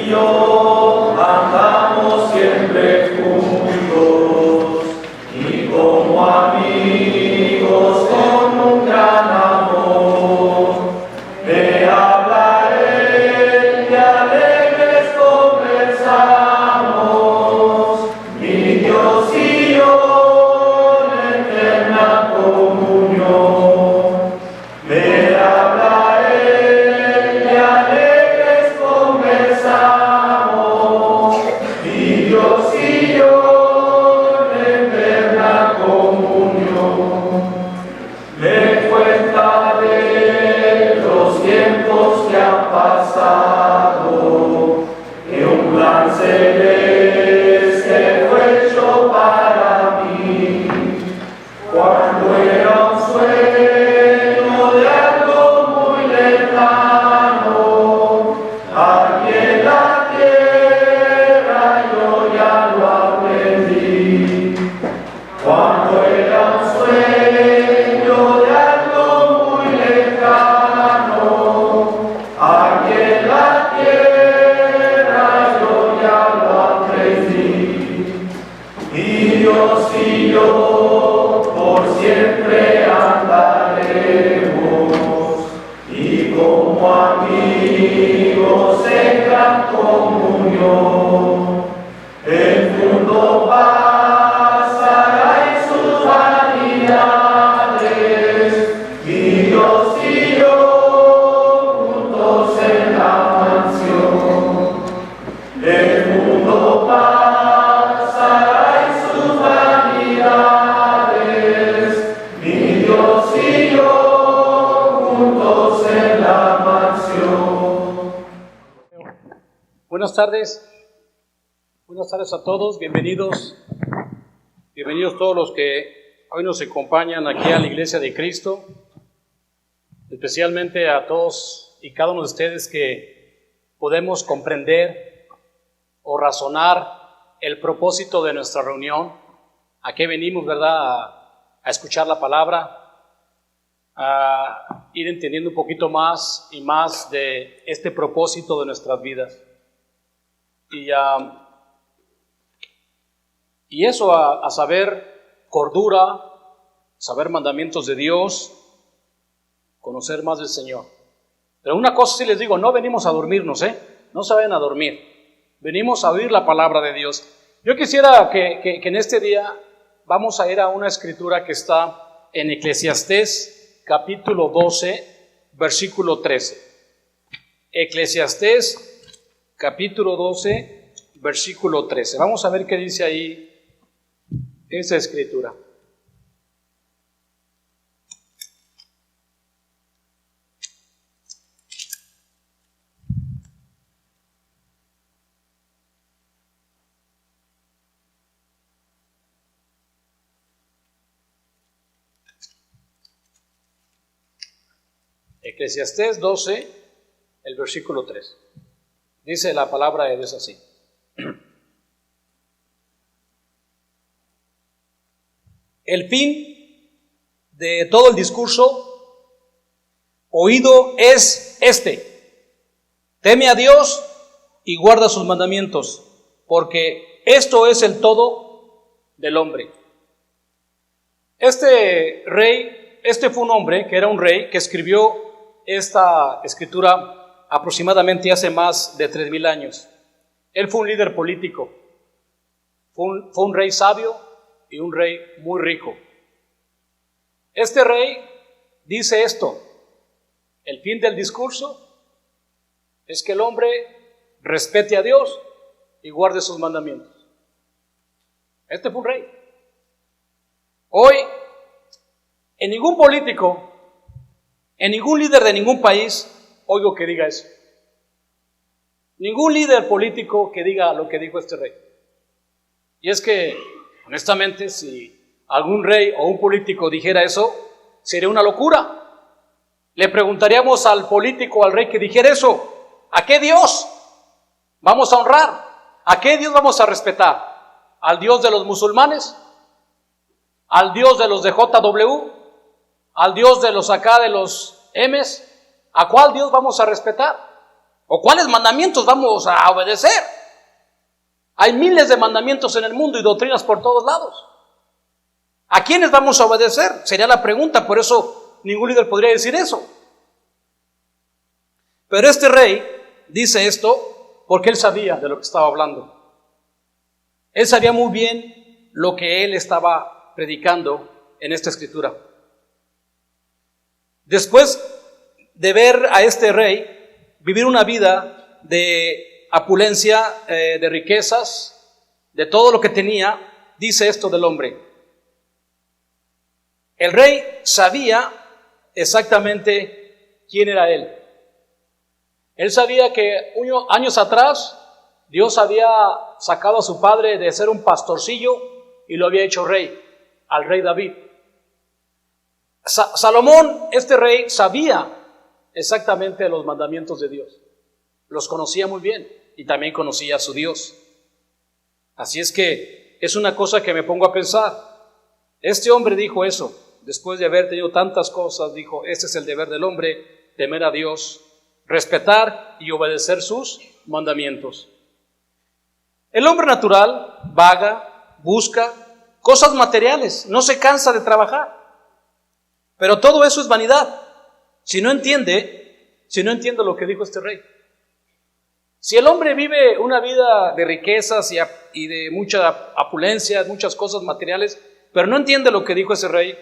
yo andamos siempre juntos y como amigos con un gran amor. Me habla él y alegres conversamos, mi Dios y yo en eterna comunión. Me habla él y alegres conversamos, mi Dios y yo en eterna comunión. Me cuenta de los tiempos que han pasado, que un plan celeste fue hecho para mí, cuando era un sueño de algo muy lejano, aquí en la tierra yo ya lo aprendí. Cuando era un sueño de algo muy lejano, aquí en la tierra yo ya lo aprendí. Y Dios y yo por siempre andaremos, y como amigos en gran comunión. El mundo pasará y sus vanidades, y Dios y yo juntos en la mansión. El mundo pasará y sus vanidades, y Dios y yo juntos en la mansión. Buenas tardes a todos, bienvenidos todos los que hoy nos acompañan aquí a la Iglesia de Cristo, especialmente a todos y cada uno de ustedes que podemos comprender o razonar el propósito de nuestra reunión. ¿A qué venimos, verdad? A escuchar la palabra, a ir entendiendo un poquito más y más de este propósito de nuestras vidas. Y eso a saber cordura, saber mandamientos de Dios, conocer más del Señor. Pero una cosa sí les digo, no venimos a dormirnos, no se vayan a dormir. Venimos a oír la palabra de Dios. Yo quisiera que en este día vamos a ir a una escritura que está en Eclesiastés capítulo 12, versículo 13. Eclesiastés capítulo 12, versículo 13. Vamos a ver qué dice ahí esa escritura. Eclesiastés 12, el versículo 3. Dice la palabra de Dios así. El fin de todo el discurso oído es este: teme a Dios y guarda sus mandamientos, porque esto es el todo del hombre. Este fue un hombre que era un rey que escribió esta escritura aproximadamente hace más de 3,000 años. Él fue un líder político, fue un rey sabio y un rey muy rico. Este rey dice esto: el fin del discurso es que el hombre respete a Dios y guarde sus mandamientos. Este fue un rey. Hoy, en ningún político, en ningún líder de ningún país oigo que diga eso. Ningún líder político que diga lo que dijo este rey. Y es que, honestamente, si algún rey o un político dijera eso, sería una locura. Le preguntaríamos al político o al rey que dijera eso: ¿a qué Dios vamos a honrar? ¿A qué Dios vamos a respetar? ¿Al Dios de los musulmanes? ¿Al Dios de los de JW? ¿Al Dios de los acá de los M's? ¿A cuál Dios vamos a respetar? ¿O cuáles mandamientos vamos a obedecer? Hay miles de mandamientos en el mundo y doctrinas por todos lados. ¿A quiénes vamos a obedecer? Sería la pregunta, por eso ningún líder podría decir eso. Pero este rey dice esto porque él sabía de lo que estaba hablando. Él sabía muy bien lo que él estaba predicando en esta escritura. Después de ver a este rey vivir una vida de opulencia, de riquezas, de todo lo que tenía, dice esto del hombre. El rey sabía exactamente quién era él. Él sabía que años atrás Dios había sacado a su padre de ser un pastorcillo y lo había hecho rey, al rey David. Salomón, este rey, sabía exactamente los mandamientos de Dios. Los conocía muy bien y también conocía a su Dios. Así es que es una cosa que me pongo a pensar. Este hombre dijo eso. Después de haber tenido tantas cosas, dijo, este es el deber del hombre, temer a Dios, respetar y obedecer sus mandamientos. El hombre natural vaga, busca cosas materiales, no se cansa de trabajar. Pero todo eso es vanidad. Si no entiende lo que dijo este rey. Si el hombre vive una vida de riquezas y de mucha opulencia, muchas cosas materiales, pero no entiende lo que dijo ese rey,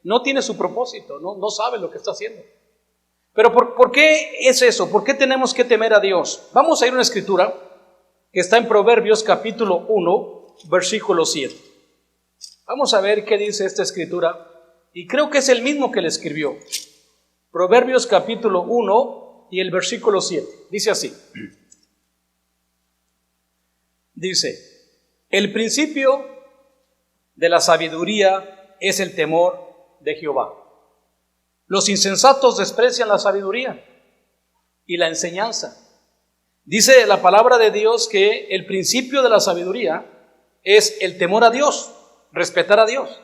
no tiene su propósito, no sabe lo que está haciendo. Pero ¿por qué es eso? ¿Por qué tenemos que temer a Dios? Vamos a ir a una escritura que está en Proverbios capítulo 1, versículo 7. Vamos a ver qué dice esta escritura, y creo que es el mismo que le escribió. Proverbios capítulo 1 y el versículo 7. Dice así. Dice, el principio de la sabiduría es el temor de Jehová. Los insensatos desprecian la sabiduría y la enseñanza. Dice la palabra de Dios que el principio de la sabiduría es el temor a Dios, respetar a Dios.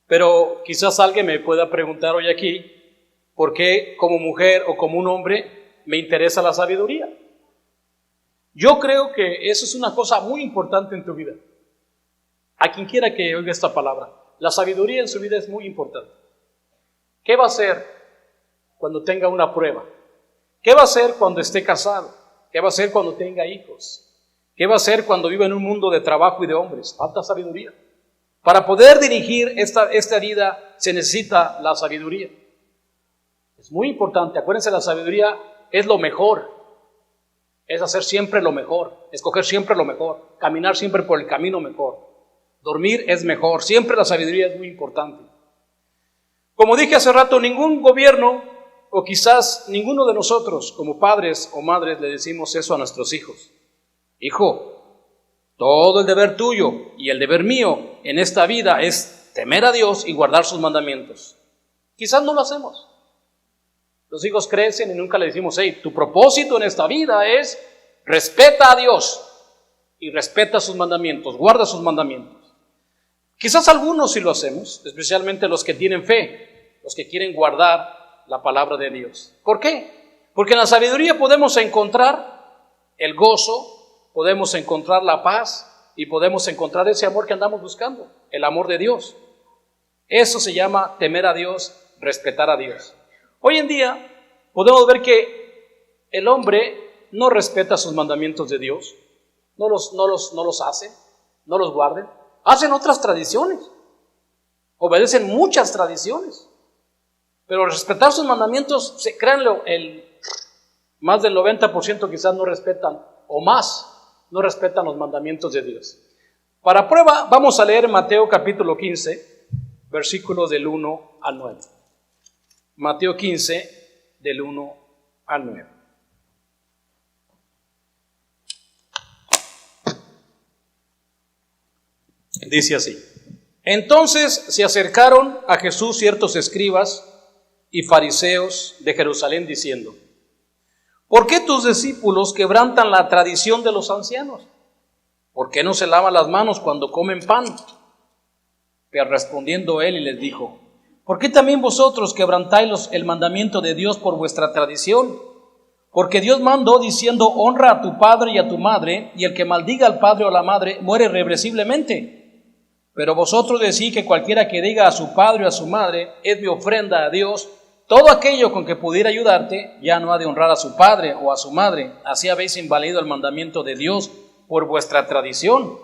Pero quizás alguien me pueda preguntar hoy aquí, ¿por qué como mujer o como un hombre me interesa la sabiduría? Yo creo que eso es una cosa muy importante en tu vida. A quien quiera que oiga esta palabra, la sabiduría en su vida es muy importante. ¿Qué va a hacer cuando tenga una prueba? ¿Qué va a hacer cuando esté casado? ¿Qué va a hacer cuando tenga hijos? ¿Qué va a hacer cuando viva en un mundo de trabajo y de hombres? Falta sabiduría. Para poder dirigir esta vida se necesita la sabiduría. Es muy importante. Acuérdense, la sabiduría es lo mejor. Es hacer siempre lo mejor, escoger siempre lo mejor, caminar siempre por el camino mejor. Dormir es mejor. Siempre la sabiduría es muy importante. Como dije hace rato, ningún gobierno o quizás ninguno de nosotros como padres o madres le decimos eso a nuestros hijos. Hijo, todo el deber tuyo y el deber mío en esta vida es temer a Dios y guardar sus mandamientos. Quizás no lo hacemos. Los hijos crecen y nunca le decimos, hey, tu propósito en esta vida es respeta a Dios y respeta sus mandamientos, guarda sus mandamientos. Quizás algunos sí lo hacemos, especialmente los que tienen fe, los que quieren guardar la palabra de Dios. ¿Por qué? Porque en la sabiduría podemos encontrar el gozo, podemos encontrar la paz y podemos encontrar ese amor que andamos buscando, el amor de Dios. Eso se llama temer a Dios, respetar a Dios. Hoy en día podemos ver que el hombre no respeta sus mandamientos de Dios, no los hace, no los guarden. Hacen otras tradiciones, obedecen muchas tradiciones, pero respetar sus mandamientos, créanlo, más del 90% quizás no respetan, o más, no respetan los mandamientos de Dios. Para prueba, vamos a leer Mateo capítulo 15, versículos del 1 al 9. Mateo 15, del 1 al 9. Dice así: entonces se acercaron a Jesús ciertos escribas y fariseos de Jerusalén diciendo: ¿por qué tus discípulos quebrantan la tradición de los ancianos? ¿Por qué no se lavan las manos cuando comen pan? Pero respondiendo él y les dijo: ¿por qué también vosotros quebrantáis el mandamiento de Dios por vuestra tradición? Porque Dios mandó diciendo, honra a tu padre y a tu madre, y el que maldiga al padre o a la madre muere irreversiblemente. Pero vosotros decís que cualquiera que diga a su padre o a su madre, es mi ofrenda a Dios, todo aquello con que pudiera ayudarte, ya no ha de honrar a su padre o a su madre. Así habéis invalido el mandamiento de Dios por vuestra tradición.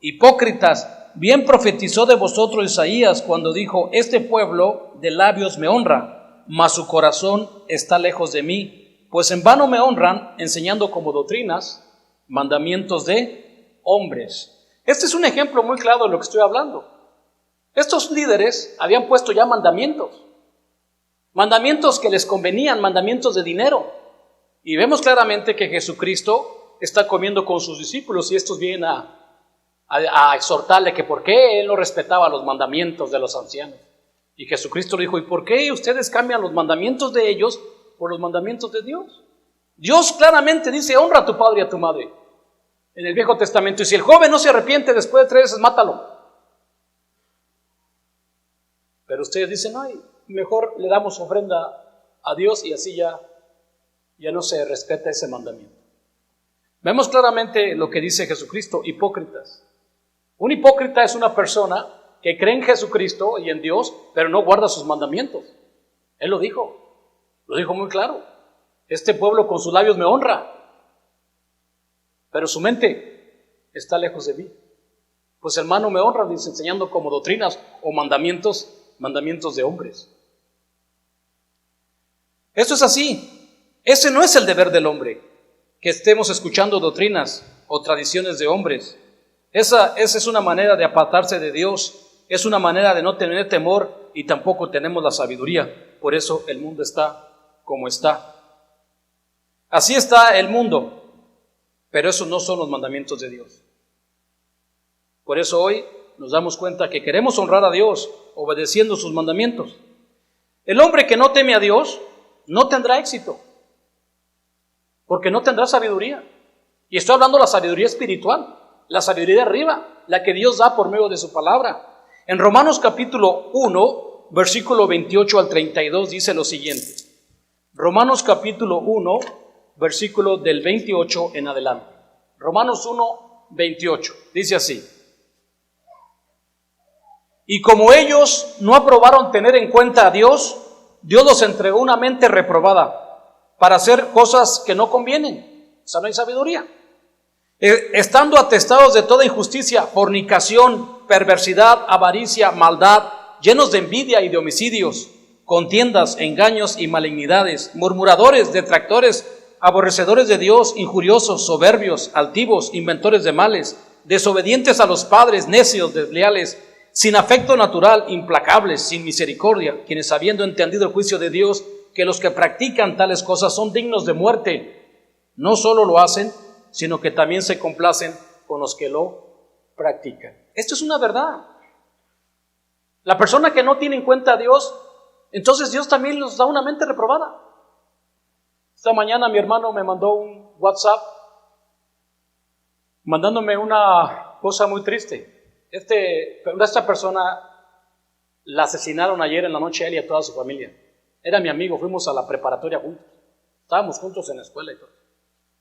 Hipócritas, bien profetizó de vosotros Isaías cuando dijo, este pueblo de labios me honra, mas su corazón está lejos de mí, pues en vano me honran, enseñando como doctrinas mandamientos de hombres. Este es un ejemplo muy claro de lo que estoy hablando. Estos líderes habían puesto ya mandamientos que les convenían, mandamientos de dinero. Y vemos claramente que Jesucristo está comiendo con sus discípulos y estos vienen a exhortarle que por qué él no respetaba los mandamientos de los ancianos. Y Jesucristo le dijo, ¿y por qué ustedes cambian los mandamientos de ellos por los mandamientos de Dios? Dios claramente dice, honra a tu padre y a tu madre en el Viejo Testamento. Y si el joven no se arrepiente después de 3 veces, mátalo. Pero ustedes dicen, ay, mejor le damos ofrenda a Dios y así ya no se respeta ese mandamiento. Vemos claramente lo que dice Jesucristo, hipócritas. Un hipócrita es una persona que cree en Jesucristo y en Dios, pero no guarda sus mandamientos. Él lo dijo muy claro. Este pueblo con sus labios me honra, pero su mente está lejos de mí. Pues hermano, me honran, dice, enseñando como doctrinas o mandamientos de hombres. Esto es así. Ese no es el deber del hombre, que estemos escuchando doctrinas o tradiciones de hombres. Esa es una manera de apartarse de Dios, es una manera de no tener temor y tampoco tenemos la sabiduría. Por eso el mundo está como está. Así está el mundo, pero esos no son los mandamientos de Dios. Por eso hoy nos damos cuenta que queremos honrar a Dios obedeciendo sus mandamientos. El hombre que no teme a Dios no tendrá éxito, porque no tendrá sabiduría. Y estoy hablando de la sabiduría espiritual, la sabiduría de arriba, la que Dios da por medio de su palabra. En Romanos capítulo 1, versículo 28 al 32 dice lo siguiente. Romanos capítulo 1, versículo del 28 en adelante. Romanos 1, 28, dice así. Y como ellos no aprobaron tener en cuenta a Dios, Dios los entregó una mente reprobada para hacer cosas que no convienen. O sea, no hay sabiduría. Estando atestados de toda injusticia, fornicación, perversidad, avaricia, maldad, llenos de envidia y de homicidios, contiendas, engaños y malignidades, murmuradores, detractores, aborrecedores de Dios, injuriosos, soberbios, altivos, inventores de males, desobedientes a los padres, necios, desleales, sin afecto natural, implacables, sin misericordia, quienes habiendo entendido el juicio de Dios, que los que practican tales cosas son dignos de muerte, no solo lo hacen, sino que también se complacen con los que lo practican. Esto es una verdad. La persona que no tiene en cuenta a Dios, entonces Dios también nos da una mente reprobada. Esta mañana mi hermano me mandó un WhatsApp mandándome una cosa muy triste. Esta persona la asesinaron ayer en la noche a él y a toda su familia. Era mi amigo, fuimos a la preparatoria juntos. Estábamos juntos en la escuela y todo.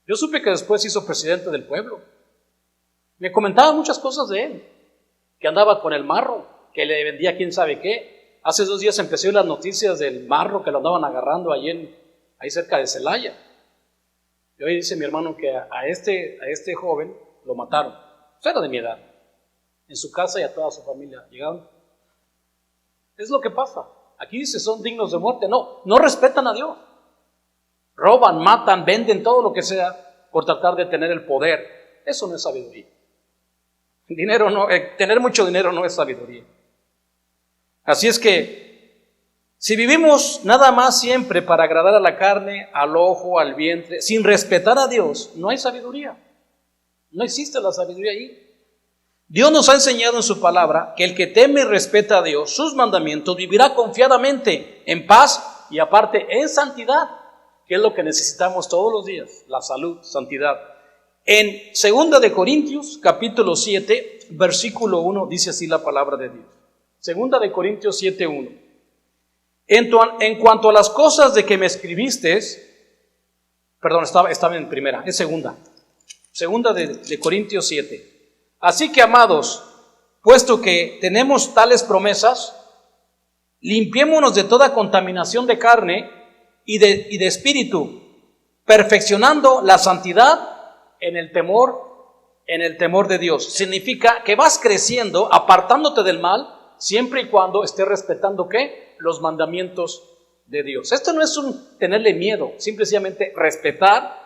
Yo supe que después se hizo presidente del pueblo. Me comentaba muchas cosas de él, que andaba con el marro, que le vendía quién sabe qué. Hace 2 días empecé a oír las noticias del marro que lo andaban agarrando ahí cerca de Celaya. Y hoy dice mi hermano que a este joven lo mataron. Era de mi edad. En su casa y a toda su familia llegaron. Es lo que pasa. Aquí dice, son dignos de muerte. No respetan a Dios. Roban, matan, venden todo lo que sea por tratar de tener el poder. Eso no es sabiduría. Tener mucho dinero no es sabiduría. Así es que si vivimos nada más siempre para agradar a la carne, al ojo, al vientre, sin respetar a Dios, no hay sabiduría. No existe la sabiduría ahí. Dios nos ha enseñado en su palabra que el que teme y respeta a Dios, sus mandamientos, vivirá confiadamente, en paz y aparte en santidad, que es lo que necesitamos todos los días, la salud, santidad. En 2 de Corintios, capítulo 7, versículo 1, dice así la palabra de Dios. 2 de Corintios 7, 1. En cuanto a las cosas de que me escribiste, Perdón, estaba en primera, es segunda. Segunda de Corintios 7. Así que, amados, puesto que tenemos tales promesas, limpiémonos de toda contaminación de carne y de espíritu, perfeccionando la santidad en el temor de Dios. Significa que vas creciendo, apartándote del mal, siempre y cuando estés respetando, ¿qué? Los mandamientos de Dios. Esto no es un tenerle miedo, simplemente respetar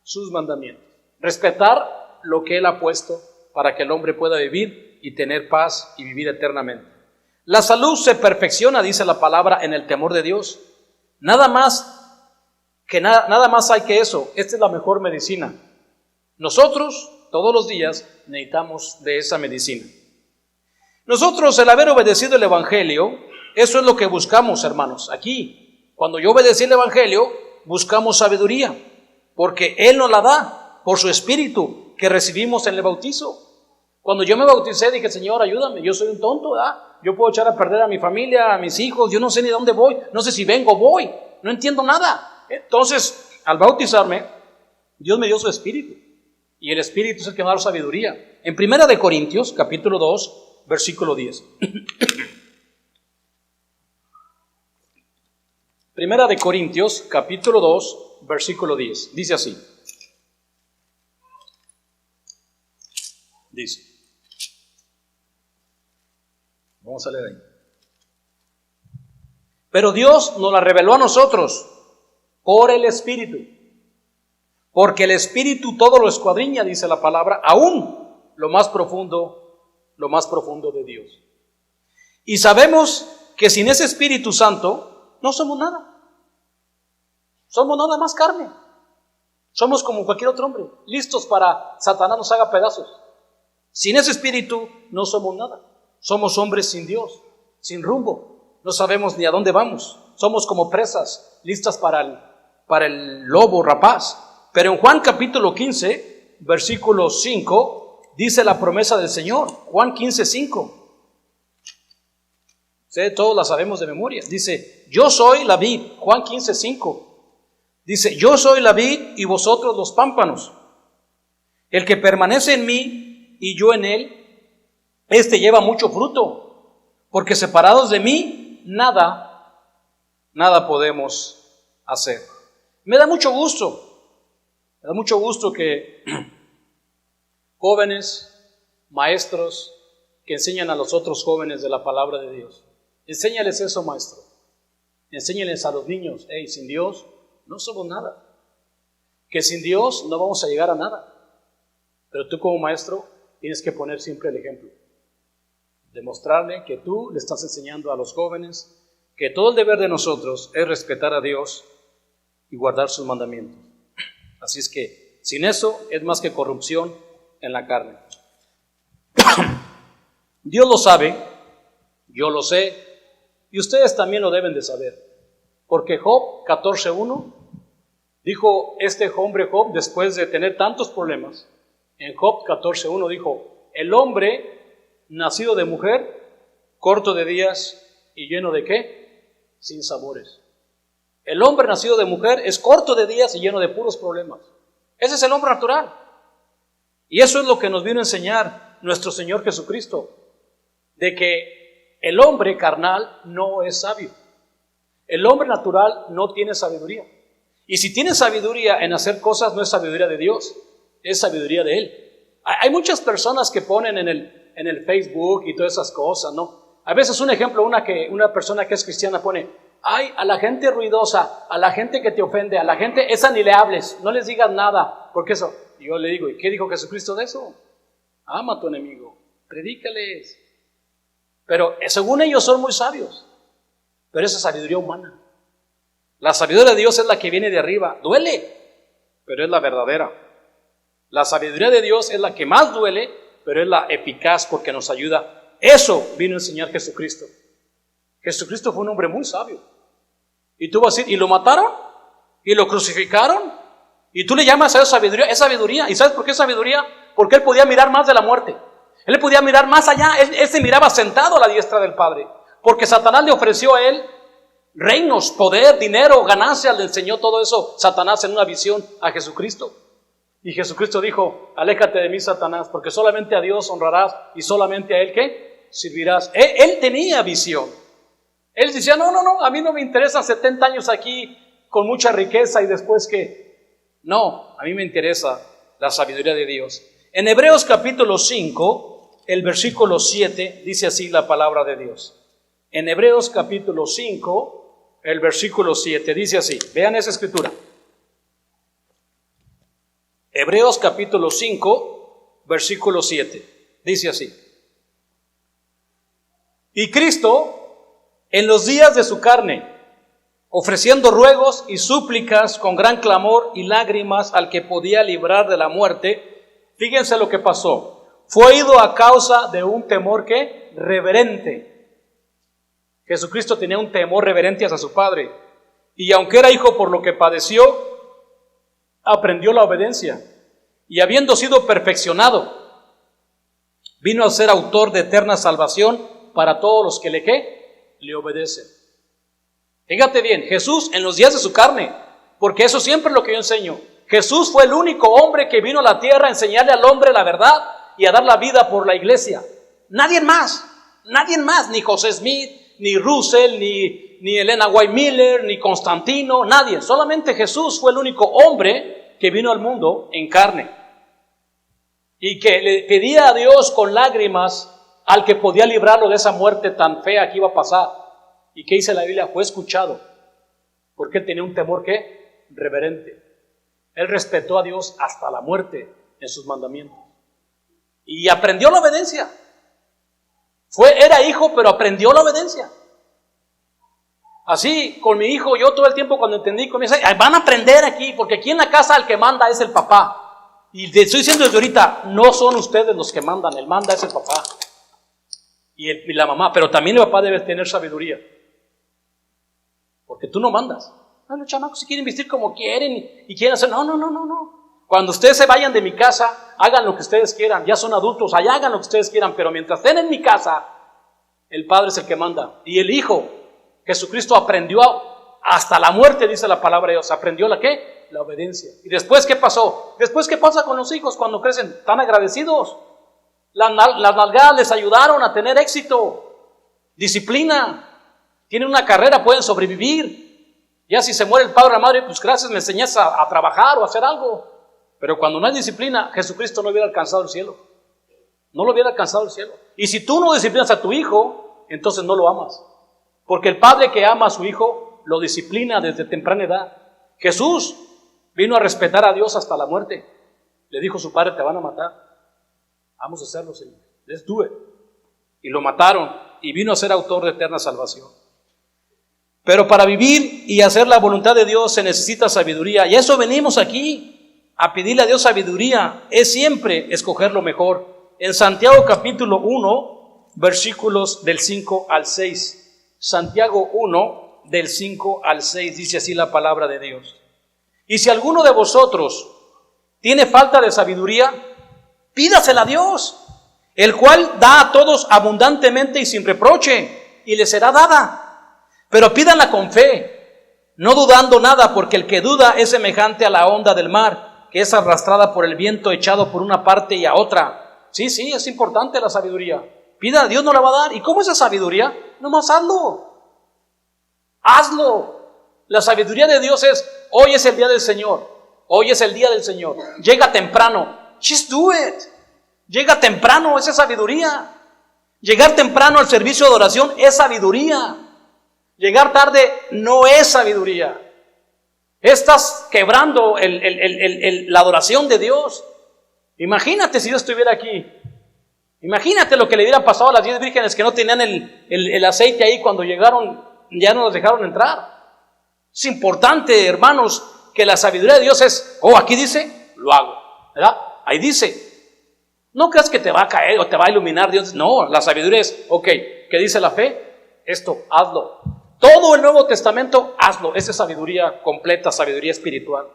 sus mandamientos. Respetar lo que Él ha puesto para que el hombre pueda vivir y tener paz y vivir eternamente. La salud se perfecciona, dice la palabra, en el temor de Dios. Nada más hay que eso. Esta es la mejor medicina. Nosotros, todos los días, necesitamos de esa medicina. Nosotros, el haber obedecido el Evangelio, eso es lo que buscamos, hermanos. Aquí, cuando yo obedecí el Evangelio, buscamos sabiduría, porque Él nos la da por su Espíritu que recibimos en el bautizo. Cuando yo me bauticé, dije, Señor, ayúdame, yo soy un tonto, ¿verdad? Yo puedo echar a perder a mi familia, a mis hijos, yo no sé ni dónde voy, no sé si vengo o voy, no entiendo nada. Entonces, al bautizarme, Dios me dio su Espíritu, y el Espíritu es el que me da sabiduría. En 1 Corintios, capítulo 2, versículo 10. 1 Corintios, capítulo 2, versículo 10. Dice así. Dice. Vamos a leer ahí. Pero Dios nos la reveló a nosotros por el Espíritu. Porque el Espíritu todo lo escuadriña, dice la palabra, aún lo más profundo de Dios. Y sabemos que sin ese Espíritu Santo no somos nada. Somos nada más carne. Somos como cualquier otro hombre, listos para Satanás nos haga pedazos. Sin ese Espíritu no somos nada. Somos hombres sin Dios, sin rumbo. No sabemos ni a dónde vamos. Somos como presas, listas para el lobo rapaz. Pero en Juan capítulo 15, versículo 5, dice la promesa del Señor. Juan 15, 5. ¿Sí? Todos la sabemos de memoria. Dice, yo soy la vid. Juan 15, 5. Dice, yo soy la vid y vosotros los pámpanos. El que permanece en mí y yo en él, este lleva mucho fruto, porque separados de mí, nada podemos hacer. Me da mucho gusto que jóvenes, maestros, que enseñan a los otros jóvenes de la palabra de Dios. Enséñales eso, maestro. Enséñales a los niños, sin Dios no somos nada. Que sin Dios no vamos a llegar a nada. Pero tú como maestro tienes que poner siempre el ejemplo. Demostrarle que tú le estás enseñando a los jóvenes que todo el deber de nosotros es respetar a Dios y guardar sus mandamientos. Así es que sin eso es más que corrupción en la carne. Dios lo sabe, yo lo sé, y ustedes también lo deben de saber. Porque Job 14:1 dijo este hombre Job, después de tener tantos problemas, en Job 14:1 dijo, el hombre nacido de mujer, corto de días y lleno de ¿qué? Sin sabores. El hombre nacido de mujer es corto de días y lleno de puros problemas. Ese es el hombre natural. Y eso es lo que nos vino a enseñar nuestro Señor Jesucristo, de que el hombre carnal no es sabio. El hombre natural no tiene sabiduría. Y si tiene sabiduría en hacer cosas, no es sabiduría de Dios, es sabiduría de Él. Hay muchas personas que ponen en el Facebook y todas esas cosas, ¿no? A veces un ejemplo, una persona que es cristiana pone, ay, a la gente ruidosa, a la gente que te ofende, a la gente, esa ni le hables, no les digas nada, porque eso. Y yo le digo, ¿y qué dijo Jesucristo de eso? Ama a tu enemigo, predícales. Pero según ellos son muy sabios. Pero esa es sabiduría humana. La sabiduría de Dios es la que viene de arriba. Duele, pero es la verdadera. La sabiduría de Dios es la que más duele, pero es la eficaz porque nos ayuda. Eso vino a enseñar Jesucristo. Jesucristo fue un hombre muy sabio. Y tú vas a decir, ¿y lo mataron? ¿Y lo crucificaron? Y tú le llamas a esa sabiduría. Es sabiduría. ¿Y sabes por qué es sabiduría? Porque él podía mirar más de la muerte. Él podía mirar más allá. Él se miraba sentado a la diestra del Padre. Porque Satanás le ofreció a él reinos, poder, dinero, ganancia, le enseñó todo eso Satanás en una visión a Jesucristo. Y Jesucristo dijo: aléjate de mí, Satanás, porque solamente a Dios honrarás y solamente a Él, ¿qué? Servirás. Él tenía visión. Él decía: no, a mí no me interesan 70 años aquí con mucha riqueza y después ¿qué? No, a mí me interesa la sabiduría de Dios. En Hebreos capítulo 5, el versículo 7, dice así la palabra de Dios. En Hebreos capítulo 5, el versículo 7, dice así. Vean esa escritura. Hebreos capítulo 5, versículo 7, dice así: y Cristo, en los días de su carne, ofreciendo ruegos y súplicas con gran clamor y lágrimas al que podía librar de la muerte, fíjense lo que pasó. Fue ido a causa de un temor ¿qué? Reverente. Jesucristo tenía un temor reverente hacia su Padre. Y aunque era hijo por lo que padeció, aprendió la obediencia. Y habiendo sido perfeccionado, vino a ser autor de eterna salvación para todos los que le obedecen. Fíjate bien, Jesús en los días de su carne, porque eso siempre es lo que yo enseño. Jesús fue el único hombre que vino a la tierra a enseñarle al hombre la verdad y a dar la vida por la iglesia. Nadie más, ni José Smith, ni Russell, ni Elena White Miller, ni Constantino, nadie. Solamente Jesús fue el único hombre que vino al mundo en carne y que le pedía a Dios con lágrimas al que podía librarlo de esa muerte tan fea que iba a pasar. ¿Y qué dice la Biblia? Fue escuchado, porque él tenía un temor ¿qué? Reverente. Él respetó a Dios hasta la muerte en sus mandamientos. Y aprendió la obediencia. Era hijo, pero aprendió la obediencia. Así, con mi hijo, yo todo el tiempo cuando entendí, van a aprender aquí, porque aquí en la casa el que manda es el papá. Y te estoy diciendo desde ahorita, no son ustedes los que mandan, el manda es el papá. Y la mamá, pero también el papá debe tener sabiduría. Porque tú no mandas. Los chamacos si quieren vestir como quieren y quieren hacer, no. Cuando ustedes se vayan de mi casa, hagan lo que ustedes quieran, ya son adultos, allá hagan lo que ustedes quieran, pero mientras estén en mi casa, el Padre es el que manda. Y el Hijo, Jesucristo, aprendió hasta la muerte, dice la palabra de Dios, aprendió la ¿qué? La obediencia. ¿Y después qué pasó? Después, ¿qué pasa con los hijos cuando crecen? ¿Están agradecidos? Las nalgadas les ayudaron a tener éxito, disciplina, tienen una carrera, pueden sobrevivir. Ya si se muere el padre o la madre, pues gracias, me enseñas a trabajar o a hacer algo. Pero cuando no hay disciplina, Jesucristo no hubiera alcanzado el cielo. No lo hubiera alcanzado el cielo. Y si tú no disciplinas a tu hijo, entonces no lo amas. Porque el padre que ama a su hijo, lo disciplina desde temprana edad. Jesús vino a respetar a Dios hasta la muerte. Le dijo a su padre: te van a matar. Vamos a hacerlo, Señor. Let's do it. Y lo mataron y vino a ser autor de eterna salvación. Pero para vivir y hacer la voluntad de Dios se necesita sabiduría. Y eso venimos aquí, a pedirle a Dios sabiduría. Es siempre escoger lo mejor. En Santiago capítulo 1, versículos del 5 al 6. Santiago 1, del 5 al 6, dice así la palabra de Dios. Y si alguno de vosotros tiene falta de sabiduría, pídasela a Dios, el cual da a todos abundantemente y sin reproche, y le será dada. Pero pídanla con fe, no dudando nada, porque el que duda es semejante a la onda del mar, que es arrastrada por el viento, echado por una parte y a otra. Sí, es importante la sabiduría. Pida, Dios no la va a dar. ¿Y cómo es esa sabiduría? Nomás hazlo. La sabiduría de Dios es: hoy es el día del Señor, hoy es el día del Señor. Llega temprano, just do it. Llega temprano, esa es sabiduría. Llegar temprano al servicio de oración es sabiduría. Llegar tarde no es sabiduría. Estás quebrando la adoración de Dios. Imagínate si yo estuviera aquí. Imagínate lo que le hubiera pasado a las 10 vírgenes que no tenían el aceite ahí cuando llegaron, ya no los dejaron entrar. Es importante, hermanos, que la sabiduría de Dios es: aquí dice, lo hago, ¿verdad? Ahí dice. No creas que te va a caer o te va a iluminar Dios. No, la sabiduría es: ¿qué dice la fe? Esto, hazlo. Todo el Nuevo Testamento, hazlo. Esa es sabiduría completa, sabiduría espiritual.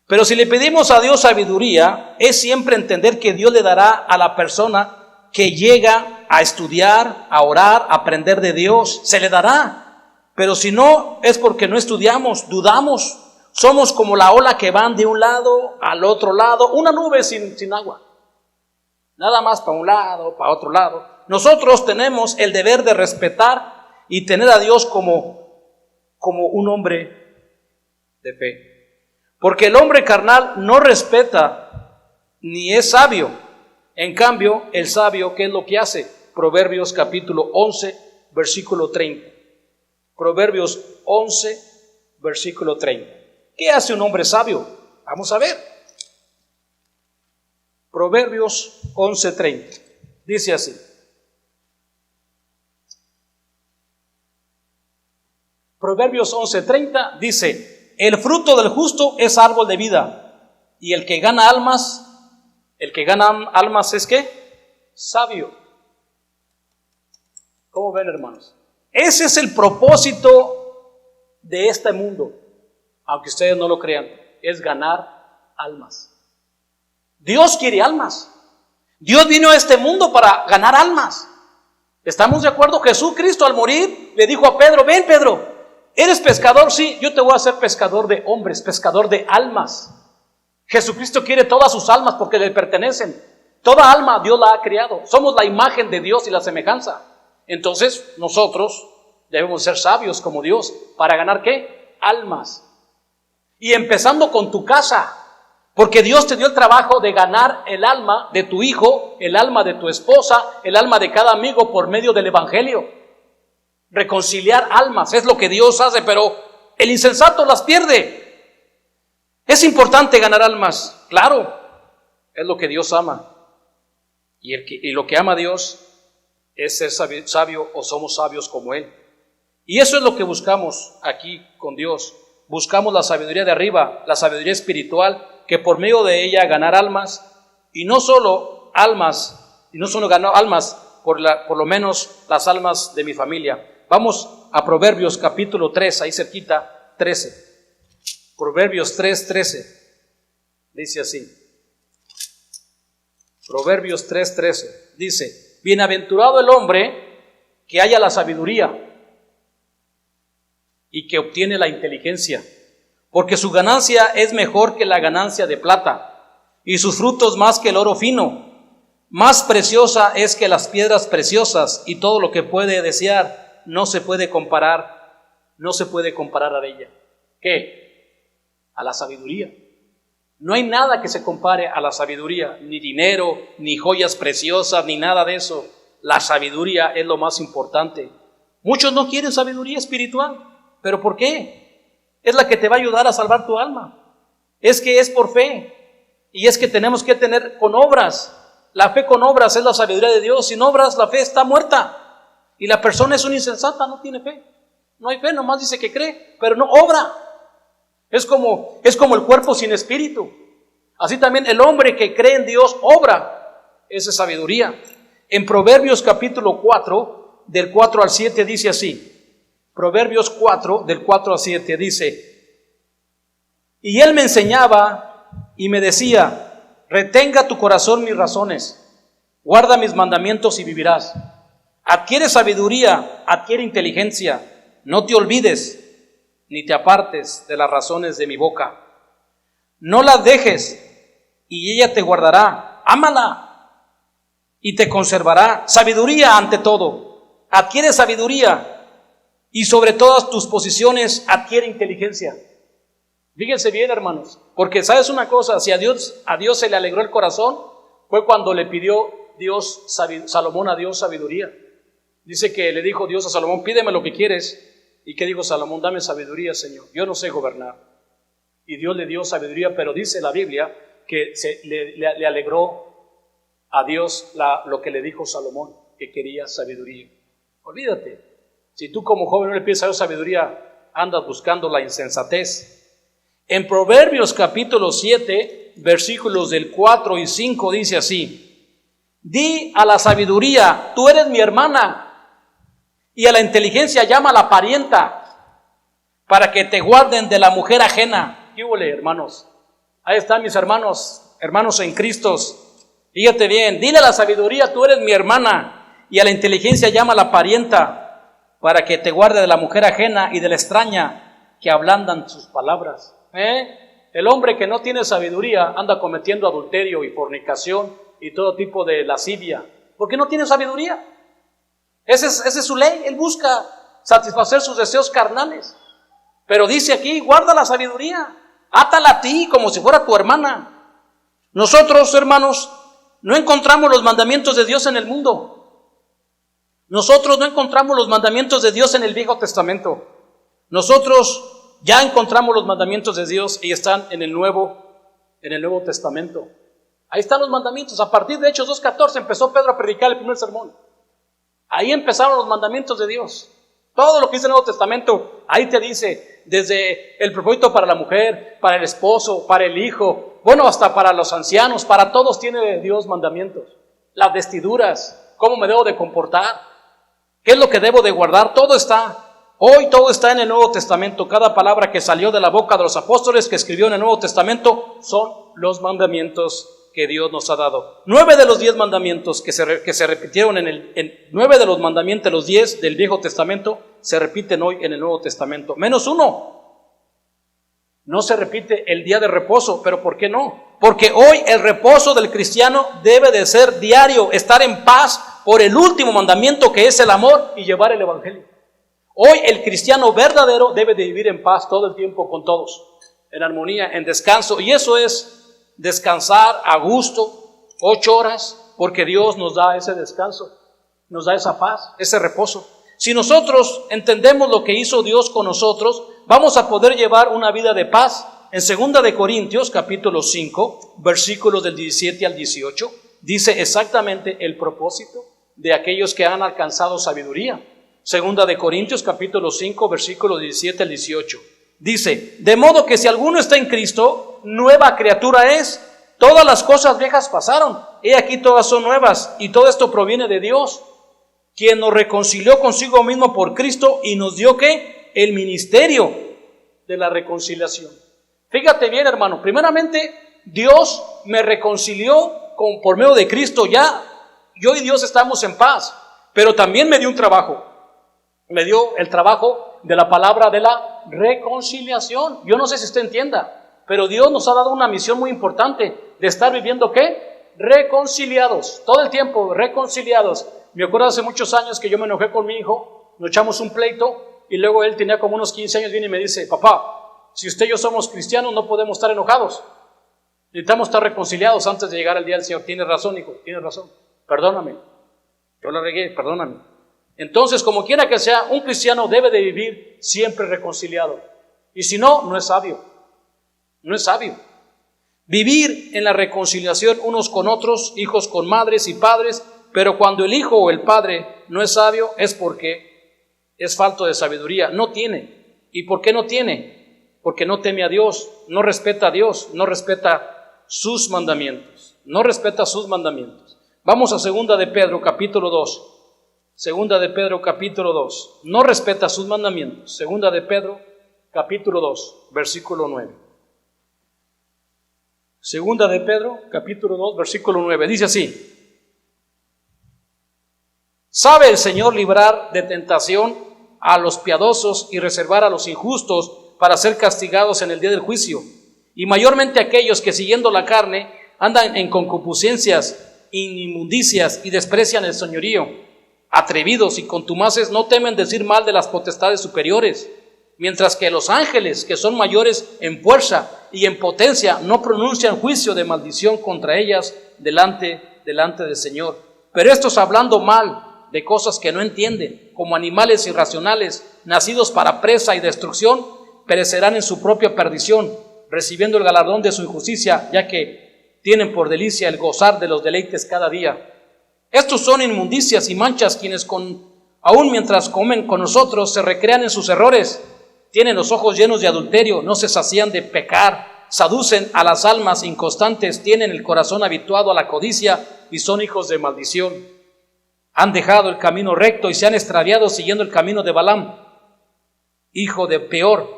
Pero si le pedimos a Dios sabiduría, es siempre entender que Dios le dará a la persona que llega a estudiar, a orar, a aprender de Dios. Se le dará. Pero si no, es porque no estudiamos, dudamos. Somos como la ola que van de un lado al otro lado, una nube sin agua. Nada más para un lado, para otro lado. Nosotros tenemos el deber de respetar y tener a Dios como un hombre de fe. Porque el hombre carnal no respeta ni es sabio. En cambio, el sabio, ¿qué es lo que hace? Proverbios capítulo 11, versículo 30. Proverbios 11, versículo 30. ¿Qué hace un hombre sabio? Vamos a ver. Proverbios 11, 30. Dice así. Proverbios 11, 30 dice: el fruto del justo es árbol de vida, y el que gana almas es ¿qué? Sabio. ¿Cómo ven, hermanos? Ese es el propósito de este mundo, aunque ustedes no lo crean, es ganar almas. Dios quiere almas. Dios vino a este mundo para ganar almas. ¿Estamos de acuerdo? Jesucristo al morir le dijo a Pedro: ven, Pedro, ¿eres pescador? Sí, yo te voy a hacer pescador de hombres, pescador de almas. Jesucristo quiere todas sus almas porque le pertenecen. Toda alma Dios la ha creado. Somos la imagen de Dios y la semejanza. Entonces nosotros debemos ser sabios como Dios para ganar ¿qué? Almas. Y empezando con tu casa, porque Dios te dio el trabajo de ganar el alma de tu hijo, el alma de tu esposa, el alma de cada amigo por medio del evangelio. Reconciliar almas es lo que Dios hace, pero el insensato las pierde. Es importante ganar almas, claro, es lo que Dios ama. Y lo que ama a Dios es ser sabio, o somos sabios como Él. Y eso es lo que buscamos aquí con Dios. Buscamos la sabiduría de arriba, la sabiduría espiritual, que por medio de ella ganar almas, y no solo ganar almas, por lo menos las almas de mi familia. Vamos a Proverbios capítulo 3, ahí cerquita, 13. Proverbios 3, 13. Dice así. Proverbios 3, 13. Dice: bienaventurado el hombre que halla la sabiduría y que obtiene la inteligencia, porque su ganancia es mejor que la ganancia de plata, y sus frutos más que el oro fino. Más preciosa es que las piedras preciosas, y todo lo que puede desear no se puede comparar a ella. ¿Qué? A la sabiduría. No hay nada que se compare a la sabiduría, ni dinero, ni joyas preciosas, ni nada de eso. La sabiduría es lo más importante. Muchos no quieren sabiduría espiritual, ¿pero por qué? Es la que te va a ayudar a salvar tu alma. Es que es por fe, y es que tenemos que tener con obras. La fe con obras es la sabiduría de Dios. Sin obras la fe está muerta, y la persona es una insensata, no tiene fe. No hay fe, nomás dice que cree, pero no obra. Es como el cuerpo sin espíritu. Así también el hombre que cree en Dios obra. Esa es sabiduría. En Proverbios capítulo 4, del 4 al 7 dice así. Proverbios 4, del 4 al 7 dice: y él me enseñaba y me decía: retenga tu corazón mis razones, guarda mis mandamientos y vivirás. Adquiere sabiduría, adquiere inteligencia, no te olvides ni te apartes de las razones de mi boca. No las dejes, y ella te guardará. Ámala, y te conservará. Sabiduría ante todo. Adquiere sabiduría, y sobre todas tus posiciones adquiere inteligencia. Fíjense bien, hermanos, porque ¿sabes una cosa? Si a Dios se le alegró el corazón, fue cuando le pidió Salomón a Dios sabiduría. Dice que le dijo Dios a Salomón: pídeme lo que quieres. ¿Y qué dijo Salomón? Dame sabiduría, Señor, yo no sé gobernar. Y Dios le dio sabiduría, pero dice la Biblia que le alegró a Dios lo que le dijo Salomón, que quería sabiduría. Olvídate, si tú como joven no le pides a Dios sabiduría, andas buscando la insensatez. En Proverbios capítulo 7, versículos del 4 y 5 dice así: di a la sabiduría, tú eres mi hermana, y a la inteligencia llama a la parienta, para que te guarden de la mujer ajena. ¿Qué huele, hermanos? Ahí están mis hermanos en Cristo. Fíjate bien, dile a la sabiduría, tú eres mi hermana, y a la inteligencia llama a la parienta, para que te guarde de la mujer ajena y de la extraña que ablandan sus palabras. El hombre que no tiene sabiduría anda cometiendo adulterio y fornicación y todo tipo de lascivia, porque no tiene sabiduría. Esa es su ley. Él busca satisfacer sus deseos carnales. Pero dice aquí, guarda la sabiduría, átala a ti como si fuera tu hermana. Nosotros, hermanos, no encontramos los mandamientos de Dios en el mundo. Nosotros no encontramos los mandamientos de Dios en el Viejo Testamento. Nosotros ya encontramos los mandamientos de Dios y están en el Nuevo Testamento. Ahí están los mandamientos. A partir de Hechos 2:14 empezó Pedro a predicar el primer sermón. Ahí empezaron los mandamientos de Dios. Todo lo que dice el Nuevo Testamento, ahí te dice, desde el propósito para la mujer, para el esposo, para el hijo, bueno, hasta para los ancianos, para todos tiene Dios mandamientos. Las vestiduras, cómo me debo de comportar, qué es lo que debo de guardar, todo está. Hoy todo está en el Nuevo Testamento. Cada palabra que salió de la boca de los apóstoles que escribió en el Nuevo Testamento son los mandamientos que Dios nos ha dado. 9 de los 10 mandamientos que se repitieron en 9 de los mandamientos, los 10 del Viejo Testamento, se repiten hoy en el Nuevo Testamento. Menos uno. No se repite el día de reposo. ¿Pero por qué no? Porque hoy el reposo del cristiano debe de ser diario, estar en paz por el último mandamiento, que es el amor y llevar el evangelio. Hoy el cristiano verdadero debe de vivir en paz todo el tiempo con todos, en armonía, en descanso, y eso es descansar a gusto, 8 horas, porque Dios nos da ese descanso, nos da esa paz, ese reposo. Si nosotros entendemos lo que hizo Dios con nosotros, vamos a poder llevar una vida de paz. En 2 de Corintios, capítulo 5, versículos del 17 al 18, dice exactamente el propósito de aquellos que han alcanzado sabiduría. 2 de Corintios, capítulo 5, versículos 17 al 18. Dice, de modo que si alguno está en Cristo, nueva criatura es. Todas las cosas viejas pasaron, he aquí todas son nuevas, y todo esto proviene de Dios, quien nos reconcilió consigo mismo por Cristo y nos dio ¿qué? El ministerio de la reconciliación. Fíjate bien, hermano, primeramente Dios me reconcilió por medio de Cristo. Ya yo y Dios estamos en paz, pero también me dio un trabajo. Me dio el trabajo de la palabra de la reconciliación. Yo no sé si usted entienda, pero Dios nos ha dado una misión muy importante de estar viviendo ¿qué? Reconciliados, todo el tiempo reconciliados. Me acuerdo hace muchos años que yo me enojé con mi hijo, nos echamos un pleito y luego él tenía como unos 15 años, viene y me dice, papá, si usted y yo somos cristianos no podemos estar enojados, necesitamos estar reconciliados antes de llegar al día del Señor. Tienes razón, hijo, tienes razón, perdóname, yo la regué, perdóname. Entonces, como quiera que sea, un cristiano debe de vivir siempre reconciliado. Y si no, no es sabio. No es sabio. Vivir en la reconciliación unos con otros, hijos con madres y padres, pero cuando el hijo o el padre no es sabio es porque es falto de sabiduría. No tiene. ¿Y por qué no tiene? Porque no teme a Dios, no respeta a Dios, no respeta sus mandamientos. No respeta sus mandamientos. Vamos a 2 de Pedro, capítulo 2. 2 de Pedro, capítulo 2. No respeta sus mandamientos. 2 de Pedro, capítulo 2, versículo 9. 2 de Pedro, capítulo 2, versículo 9. Dice así: ¿sabe el Señor librar de tentación a los piadosos y reservar a los injustos para ser castigados en el día del juicio? Y mayormente aquellos que siguiendo la carne andan en concupiscencias, inmundicias y desprecian el señorío. Atrevidos y contumaces no temen decir mal de las potestades superiores, mientras que los ángeles, que son mayores en fuerza y en potencia, no pronuncian juicio de maldición contra ellas delante del Señor. Pero estos, hablando mal de cosas que no entienden, como animales irracionales, nacidos para presa y destrucción, perecerán en su propia perdición, recibiendo el galardón de su injusticia, ya que tienen por delicia el gozar de los deleites cada día. Estos son inmundicias y manchas, quienes aún mientras comen con nosotros se recrean en sus errores, tienen los ojos llenos de adulterio, no se sacían de pecar, seducen a las almas inconstantes, tienen el corazón habituado a la codicia y son hijos de maldición. Han dejado el camino recto y se han extraviado siguiendo el camino de Balaam, hijo de Peor,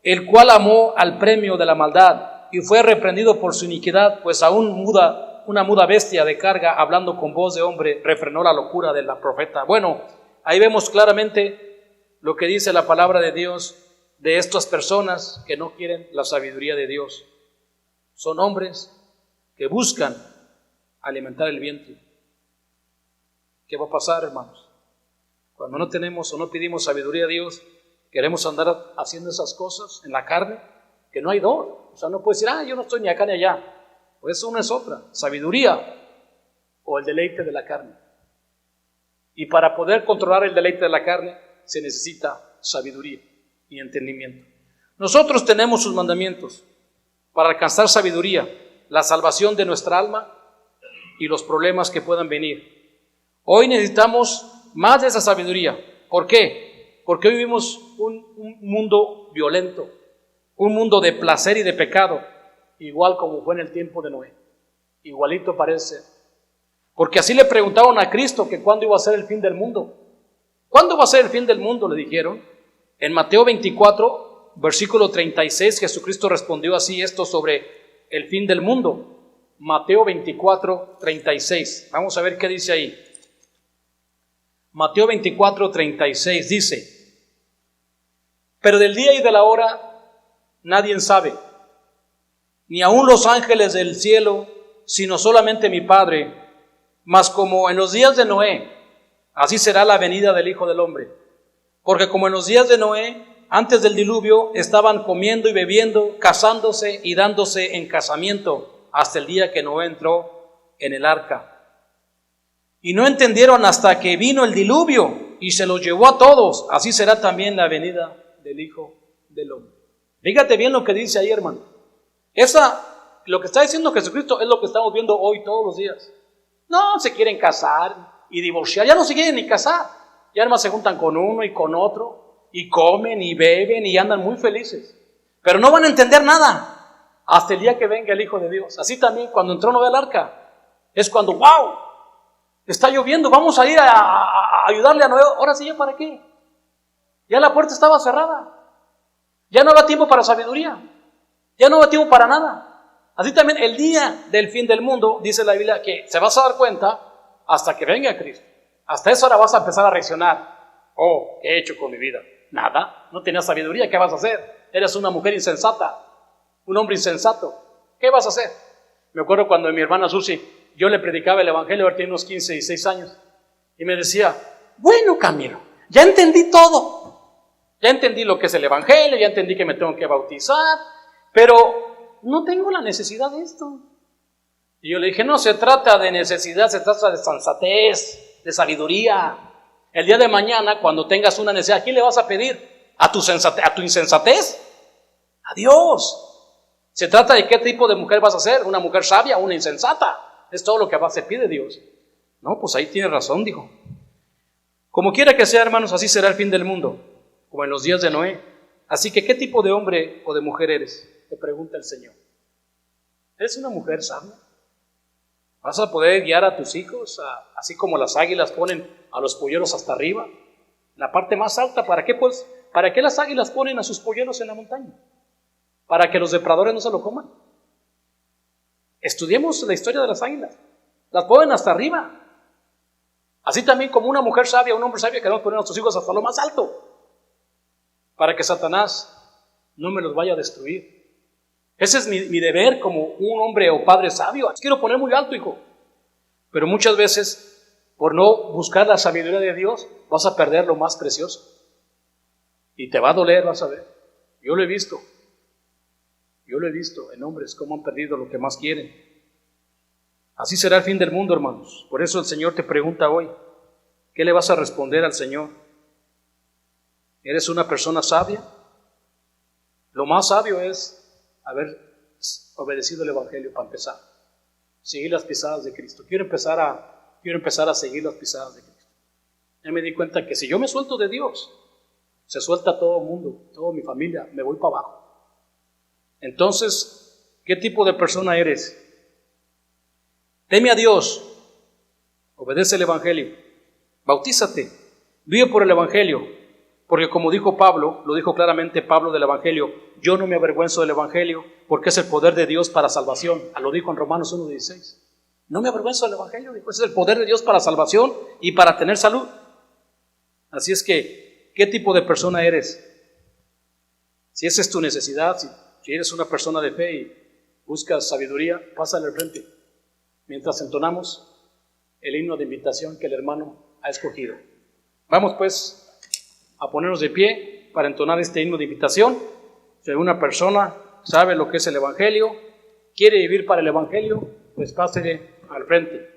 el cual amó al premio de la maldad y fue reprendido por su iniquidad, pues aún una muda bestia de carga, hablando con voz de hombre, refrenó la locura de la profeta. Bueno, ahí vemos claramente lo que dice la palabra de Dios de estas personas que no quieren la sabiduría de Dios. Son hombres que buscan alimentar el vientre. ¿Qué va a pasar, hermanos? Cuando no tenemos o no pedimos sabiduría a Dios, queremos andar haciendo esas cosas en la carne, que no hay don. O sea, no puedes decir, yo no estoy ni acá ni allá. Pues una es otra, sabiduría o el deleite de la carne. Y para poder controlar el deleite de la carne, se necesita sabiduría y entendimiento. Nosotros tenemos sus mandamientos para alcanzar sabiduría, la salvación de nuestra alma y los problemas que puedan venir. Hoy necesitamos más de esa sabiduría. ¿Por qué? Porque hoy vivimos un mundo violento, un mundo de placer y de pecado, igual como fue en el tiempo de Noé. Igualito parece. Porque así le preguntaron a Cristo que cuándo iba a ser el fin del mundo. ¿Cuándo va a ser el fin del mundo?, le dijeron. En Mateo 24, versículo 36, Jesucristo respondió así esto sobre el fin del mundo. Mateo 24, 36. Vamos a ver qué dice ahí. Mateo 24, 36 dice: pero del día y de la hora nadie sabe, ni aun los ángeles del cielo, sino solamente mi Padre. Mas como en los días de Noé, así será la venida del Hijo del Hombre. Porque como en los días de Noé, antes del diluvio, estaban comiendo y bebiendo, casándose y dándose en casamiento, hasta el día que Noé entró en el arca. Y no entendieron hasta que vino el diluvio y se los llevó a todos. Así será también la venida del Hijo del Hombre. Fíjate bien lo que dice ahí, hermano. Lo que está diciendo Jesucristo es lo que estamos viendo hoy todos los días. No se quieren casar y divorciar, ya no se quieren ni casar. Ya además se juntan con uno y con otro, y comen y beben y andan muy felices. Pero no van a entender nada hasta el día que venga el Hijo de Dios. Así también cuando entró Noé al arca, es cuando, ¡wow!, está lloviendo, vamos a ir a ayudarle a Noé. Ahora sí, ¿ya para qué? Ya la puerta estaba cerrada. Ya no había tiempo para sabiduría. Ya no había tiempo para nada. Así también el día del fin del mundo, dice la Biblia, que se vas a dar cuenta hasta que venga Cristo. Hasta esa hora vas a empezar a reaccionar. Oh, ¿qué he hecho con mi vida? Nada, no tenías sabiduría, ¿qué vas a hacer? Eres una mujer insensata, un hombre insensato. ¿Qué vas a hacer? Me acuerdo cuando mi hermana Susi, yo le predicaba el evangelio, ahora tiene unos 15, 16 años, y me decía, bueno, Camilo, ya entendí todo. Ya entendí lo que es el evangelio, ya entendí que me tengo que bautizar, pero no tengo la necesidad de esto. Y yo le dije, no se trata de necesidad, se trata de sensatez, de sabiduría. El día de mañana, cuando tengas una necesidad, ¿a quién le vas a pedir? ¿A tu insensatez? A Dios. Se trata de qué tipo de mujer vas a ser, una mujer sabia, una insensata. Es todo lo que se pide Dios. No, pues ahí tiene razón, dijo. Como quiera que sea, hermanos, así será el fin del mundo, como en los días de Noé. Así que, ¿qué tipo de hombre o de mujer eres?, te pregunta el Señor. ¿Eres una mujer sabia? ¿Vas a poder guiar a tus hijos, así como las águilas ponen a los polluelos hasta arriba, la parte más alta? ¿Para qué, pues? ¿Para qué las águilas ponen a sus polluelos en la montaña? ¿Para que los depredadores no se lo coman? Estudiemos la historia de las águilas. Las ponen hasta arriba. Así también como una mujer sabia, un hombre sabio, queremos poner a nuestros hijos hasta lo más alto, para que Satanás no me los vaya a destruir. Ese es mi deber como un hombre o padre sabio. Quiero poner muy alto, hijo. Pero muchas veces, por no buscar la sabiduría de Dios, vas a perder lo más precioso. Y te va a doler, vas a ver. Yo lo he visto en hombres cómo han perdido lo que más quieren. Así será el fin del mundo, hermanos. Por eso el Señor te pregunta hoy, ¿qué le vas a responder al Señor? ¿Eres una persona sabia? Lo más sabio es haber obedecido el evangelio para empezar. Seguir las pisadas de Cristo. Quiero empezar a seguir las pisadas de Cristo. Ya me di cuenta que si yo me suelto de Dios, se suelta todo el mundo, toda mi familia, me voy para abajo. Entonces, ¿qué tipo de persona eres? Teme a Dios, obedece el evangelio, bautízate, vive por el evangelio, porque como dijo Pablo, lo dijo claramente Pablo del evangelio, yo no me avergüenzo del evangelio porque es el poder de Dios para salvación. Lo dijo en Romanos 1:16. No me avergüenzo del evangelio, dijo, es el poder de Dios para salvación y para tener salud. Así es que ¿Qué tipo de persona eres? Si esa es tu necesidad, si eres una persona de fe y buscas sabiduría, pásale al frente mientras entonamos el himno de invitación que el hermano ha escogido. Vamos pues a ponernos de pie para entonar este himno de invitación. Si alguna persona sabe lo que es el Evangelio, quiere vivir para el Evangelio, pues pásele al frente.